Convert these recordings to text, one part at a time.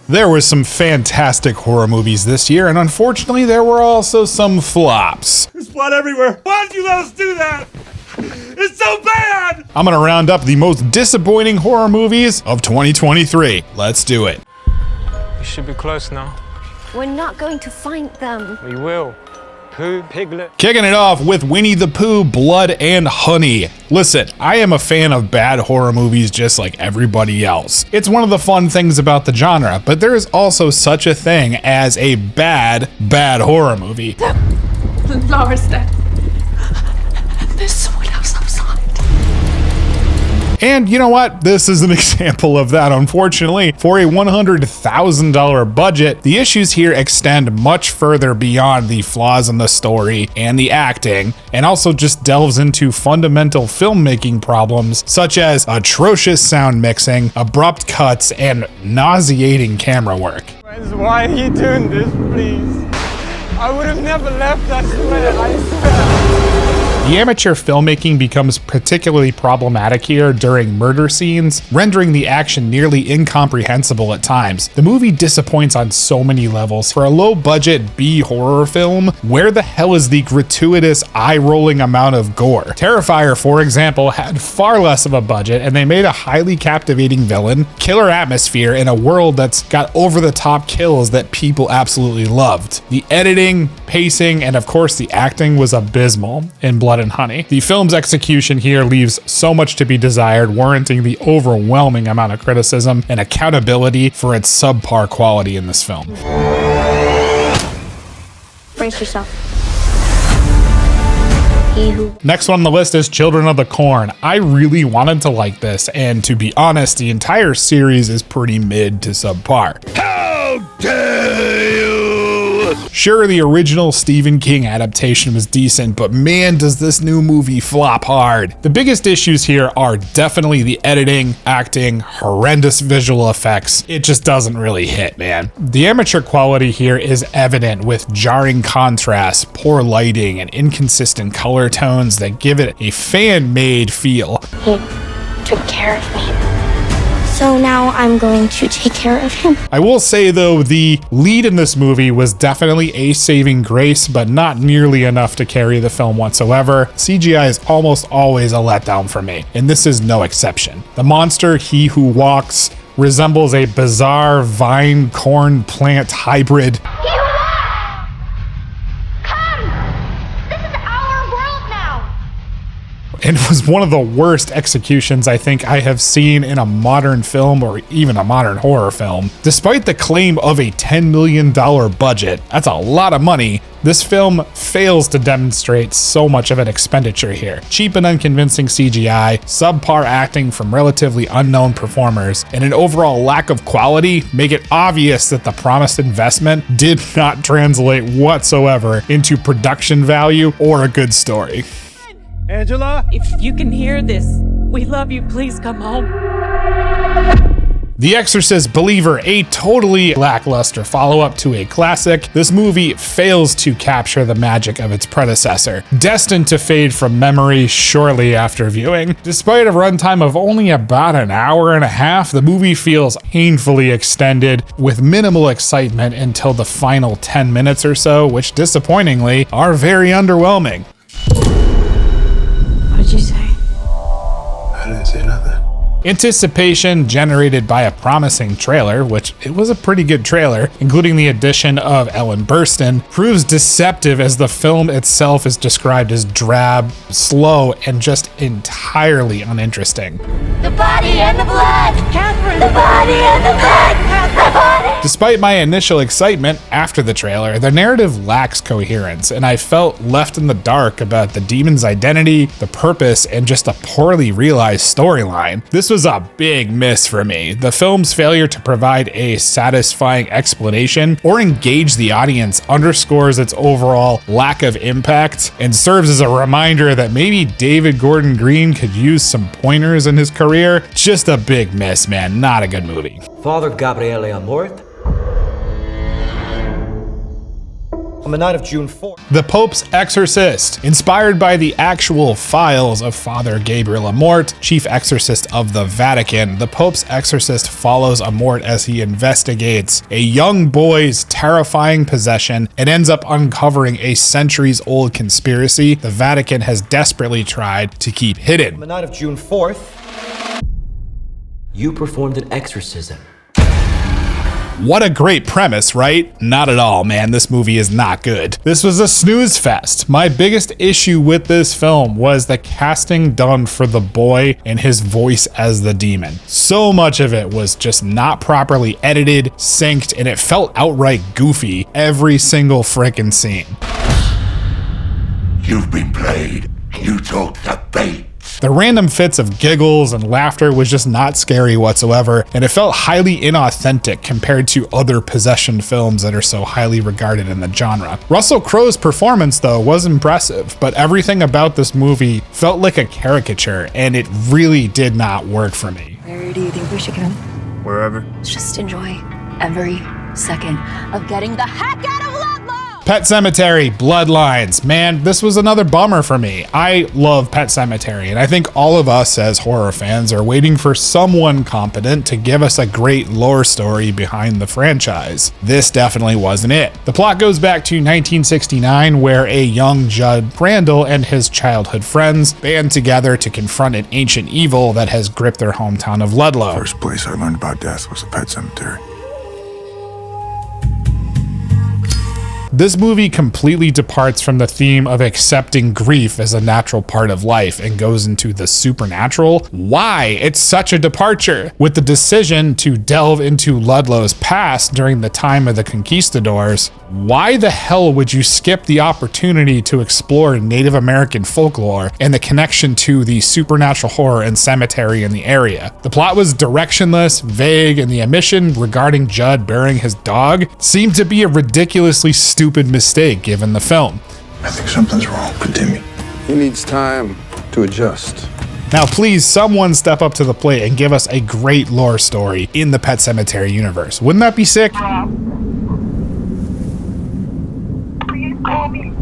There were some fantastic horror movies this year, and unfortunately there were also some flops. There's blood everywhere. Why did you let us do that? It's so bad! I'm gonna round up the most disappointing horror movies of 2023. Let's do it. We should be close now. We're not going to find them. We will. Pooh, Piglet. Kicking it off with Winnie the Pooh, Blood and Honey. Listen, I am a fan of bad horror movies just like everybody else. It's one of the fun things about the genre, but there is also such a thing as a bad horror movie. Laura's dead. There's someone else outside. And you know what? This is an example of that, unfortunately. For a $100,000 budget, the issues here extend much further beyond the flaws in the story and the acting, and also just delves into fundamental filmmaking problems such as atrocious sound mixing, abrupt cuts, and nauseating camera work. Friends, why are you doing this, please? I would have never left, I swear. The amateur filmmaking becomes particularly problematic here during murder scenes, rendering the action nearly incomprehensible at times. The movie disappoints on so many levels. For a low-budget B horror film, where the hell is the gratuitous, eye-rolling amount of gore? Terrifier, for example, had far less of a budget, and they made a highly captivating villain, killer atmosphere, in a world that's got over-the-top kills that people absolutely loved. The editing, pacing, and of course the acting was abysmal in Blood and Honey. The film's execution here leaves so much to be desired, warranting the overwhelming amount of criticism and accountability for its subpar quality in this film. Brace yourself. Next one on the list is Children of the Corn. I really wanted to like this, and to be honest, the entire series is pretty mid to subpar. How dare you! Sure, the original Stephen King adaptation was decent, but man, does this new movie flop hard. The biggest issues here are definitely the editing, acting, horrendous visual effects. It just doesn't really hit, man. The amateur quality here is evident with jarring contrast, poor lighting, and inconsistent color tones that give it a fan-made feel. He took care of me. So now I'm going to take care of him. I will say though, the lead in this movie was definitely a saving grace, but not nearly enough to carry the film whatsoever. CGI is almost always a letdown for me, and this is no exception. The monster, He Who Walks, resembles a bizarre vine corn plant hybrid. And was one of the worst executions I think I have seen in a modern film or even a modern horror film. Despite the claim of a $10 million budget, that's a lot of money, this film fails to demonstrate so much of an expenditure here. Cheap and unconvincing CGI, subpar acting from relatively unknown performers, and an overall lack of quality make it obvious that the promised investment did not translate whatsoever into production value or a good story. Angela? If you can hear this, we love you. Please come home. The Exorcist Believer, a totally lackluster follow-up to a classic, this movie fails to capture the magic of its predecessor, destined to fade from memory shortly after viewing. Despite a runtime of only about an hour and a half, the movie feels painfully extended with minimal excitement until the final 10 minutes or so, which disappointingly are very underwhelming. What did you say? I didn't say nothing. Anticipation generated by a promising trailer, which it was a pretty good trailer, including the addition of Ellen Burstyn, proves deceptive as the film itself is described as drab, slow, and just entirely uninteresting. The body and the blood! Catherine! The body and the blood! The body! Despite my initial excitement after the trailer, the narrative lacks coherence, and I felt left in the dark about the demon's identity, the purpose, and just a poorly realized storyline. This was a big miss for me. The film's failure to provide a satisfying explanation or engage the audience underscores its overall lack of impact and serves as a reminder that maybe David Gordon Green could use some pointers in his career. Just a big miss, man. Not a good movie. Father Gabriele Amorth. On the night of June 4th, The Pope's Exorcist. Inspired by the actual files of Father Gabriel Amort, chief exorcist of the Vatican, The Pope's Exorcist follows Amort as he investigates a young boy's terrifying possession and ends up uncovering a centuries-old conspiracy the Vatican has desperately tried to keep on hidden. the night of June 4th, You performed an exorcism. What a great premise, right? Not at all, man. This movie is not good. This was a snooze fest. My biggest issue with this film was the casting done for the boy and his voice as the demon. So much of it was just not properly edited, synced, and it felt outright goofy every single frickin' scene. You've been played. You took the bait. The random fits of giggles and laughter was just not scary whatsoever, and it felt highly inauthentic compared to other possession films that are so highly regarded in the genre. Russell Crowe's performance, though, was impressive, but everything about this movie felt like a caricature, and it really did not work for me. Where do you think we should go? Wherever. Just enjoy every second of getting the heck out of Ludlow! Pet Sematary, Bloodlines. Man, this was another bummer for me. I love Pet Sematary, and I think all of us as horror fans are waiting for someone competent to give us a great lore story behind the franchise. This definitely wasn't it. The plot goes back to 1969, where a young Judd Crandall and his childhood friends band together to confront an ancient evil that has gripped their hometown of Ludlow. First place I learned about death was a pet cemetery. This movie completely departs from the theme of accepting grief as a natural part of life and goes into the supernatural. Why? It's such a departure. With the decision to delve into Ludlow's past during the time of the conquistadors, why the hell would you skip the opportunity to explore Native American folklore and the connection to the supernatural horror and cemetery in the area? The plot was directionless, vague, and the omission regarding Judd burying his dog seemed to be a ridiculously stupid mistake given the film. I think something's wrong with Timmy. He needs time to adjust. Now please, someone step up to the plate and give us a great lore story in the Pet Sematary universe. Wouldn't that be sick? Please call me.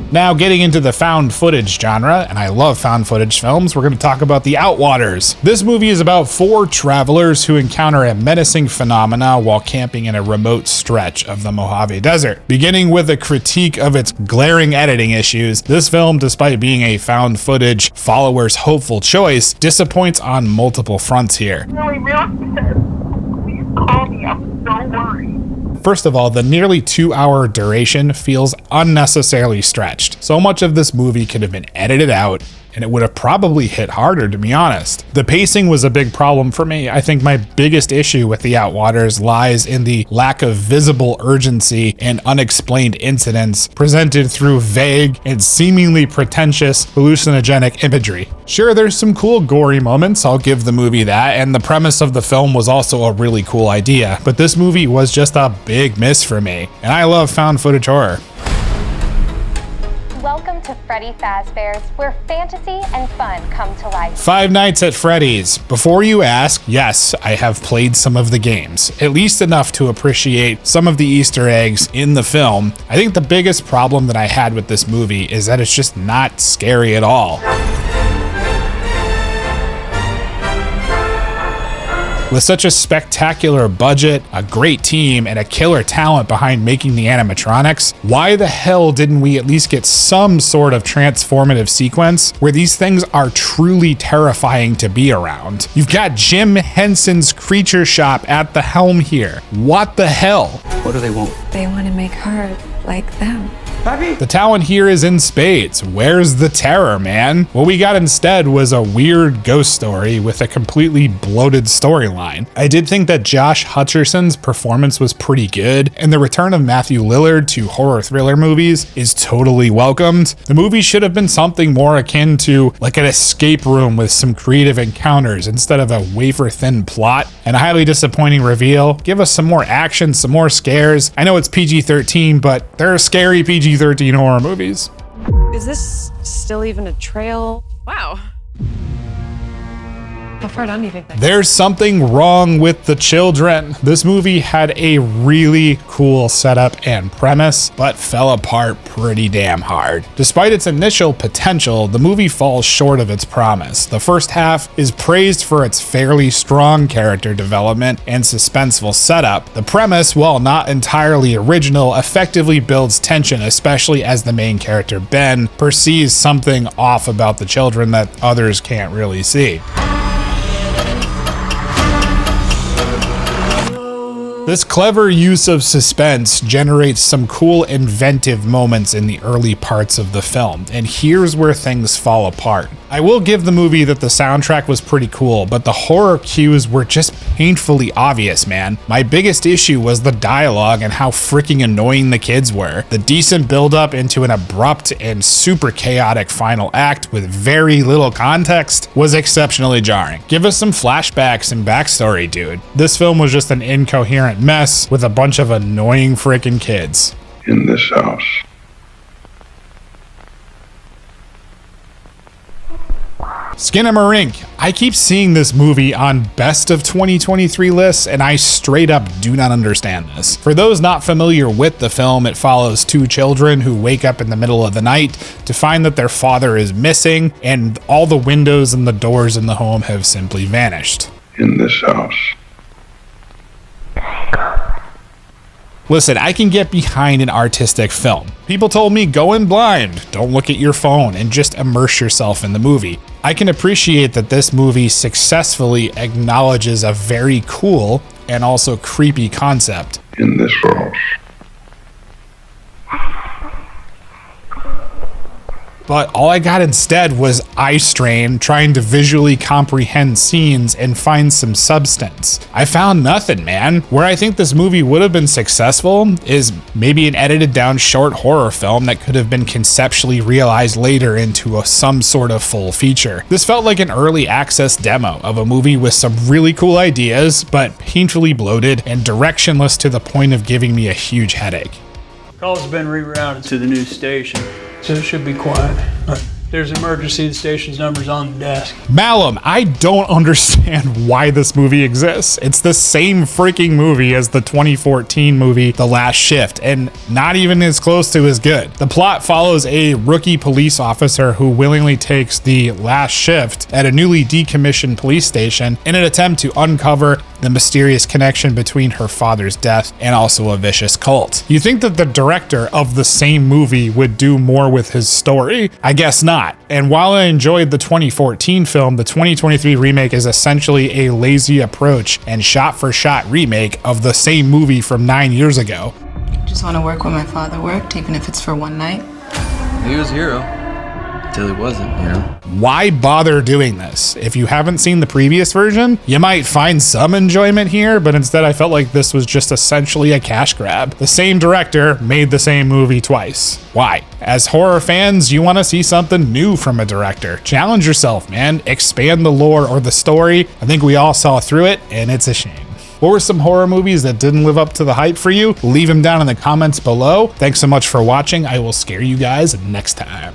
Now getting into the found footage genre, and I love found footage films, we're going to talk about The Outwaters. This movie is about 4 travelers who encounter a menacing phenomena while camping in a remote stretch of the Mojave Desert. Beginning with a critique of its glaring editing issues, this film, despite being a found footage follower's hopeful choice, disappoints on multiple fronts here. Really, please call me. I'm so worried. First of all, the nearly 2-hour duration feels unnecessarily stretched. So much of this movie could have been edited out, and it would have probably hit harder, to be honest. The pacing was a big problem for me. I think my biggest issue with The Outwaters lies in the lack of visible urgency and unexplained incidents presented through vague and seemingly pretentious hallucinogenic imagery. Sure, there's some cool gory moments, I'll give the movie that, and the premise of the film was also a really cool idea, but this movie was just a big miss for me, and I love found footage horror. Welcome to Freddy Fazbear's, where fantasy and fun come to life. Five Nights at Freddy's. Before you ask, yes, I have played some of the games, at least enough to appreciate some of the Easter eggs in the film. I think the biggest problem that I had with this movie is that it's just not scary at all. With such a spectacular budget, a great team, and a killer talent behind making the animatronics, why the hell didn't we at least get some sort of transformative sequence where these things are truly terrifying to be around? You've got Jim Henson's Creature Shop at the helm here. What the hell? What do they want? They want to make her like them. The talent here is in spades. Where's the terror, man? What we got instead was a weird ghost story with a completely bloated storyline. I did think that Josh Hutcherson's performance was pretty good, and the return of Matthew Lillard to horror thriller movies is totally welcomed. The movie should have been something more akin to like an escape room with some creative encounters instead of a wafer-thin plot and a highly disappointing reveal. Give us some more action, some more scares. I know it's PG-13, but there are scary PG-13 horror movies. Is this still even a trail? Wow. I've heard anything. There's something wrong with the children. This movie had a really cool setup and premise, but fell apart pretty damn hard. Despite its initial potential, the movie falls short of its promise. The first half is praised for its fairly strong character development and suspenseful setup. The premise, while not entirely original, effectively builds tension, especially as the main character, Ben, perceives something off about the children that others can't really see. This clever use of suspense generates some cool, inventive moments in the early parts of the film, and here's where things fall apart. I will give the movie that the soundtrack was pretty cool, but the horror cues were just painfully obvious, man. My biggest issue was the dialogue and how freaking annoying the kids were. The decent build-up into an abrupt and super chaotic final act with very little context was exceptionally jarring. Give us some flashbacks and backstory, dude. This film was just an incoherent mess with a bunch of annoying freaking kids. In this house. Skinamarink. I keep seeing this movie on best of 2023 lists, and I straight up do not understand this. For those not familiar with the film, it follows two children who wake up in the middle of the night to find that their father is missing, and all the windows and the doors in the home have simply vanished. In this house. Listen, I can get behind an artistic film. People told me go in blind, don't look at your phone, and just immerse yourself in the movie. I can appreciate that this movie successfully acknowledges a very cool and also creepy concept. In this house. But all I got instead was eye strain trying to visually comprehend scenes and find some substance. I found nothing, man. Where I think this movie would have been successful is maybe an edited down short horror film that could have been conceptually realized later into some sort of full feature. This felt like an early access demo of a movie with some really cool ideas, but painfully bloated and directionless to the point of giving me a huge headache. Call's been rerouted to the new station, so it should be quiet. There's an emergency, the station's number's on the desk. Malum, I don't understand why this movie exists. It's the same freaking movie as the 2014 movie, The Last Shift, and not even as close to as good. The plot follows a rookie police officer who willingly takes the last shift at a newly decommissioned police station in an attempt to uncover the mysterious connection between her father's death and also a vicious cult. You think that the director of the same movie would do more with his story? I guess not. And while I enjoyed the 2014 film, the 2023 remake is essentially a lazy approach and shot-for-shot remake of the same movie from 9 years ago. Just want to work where my father worked, even if it's for one night. He was a hero. Until he wasn't, you know? Why bother doing this? If you haven't seen the previous version, you might find some enjoyment here, but instead I felt like this was just essentially a cash grab. The same director made the same movie twice. Why? As horror fans, you want to see something new from a director. Challenge yourself, man. Expand the lore or the story. I think we all saw through it, and it's a shame. What were some horror movies that didn't live up to the hype for you? Leave them down in the comments below. Thanks so much for watching. I will scare you guys next time.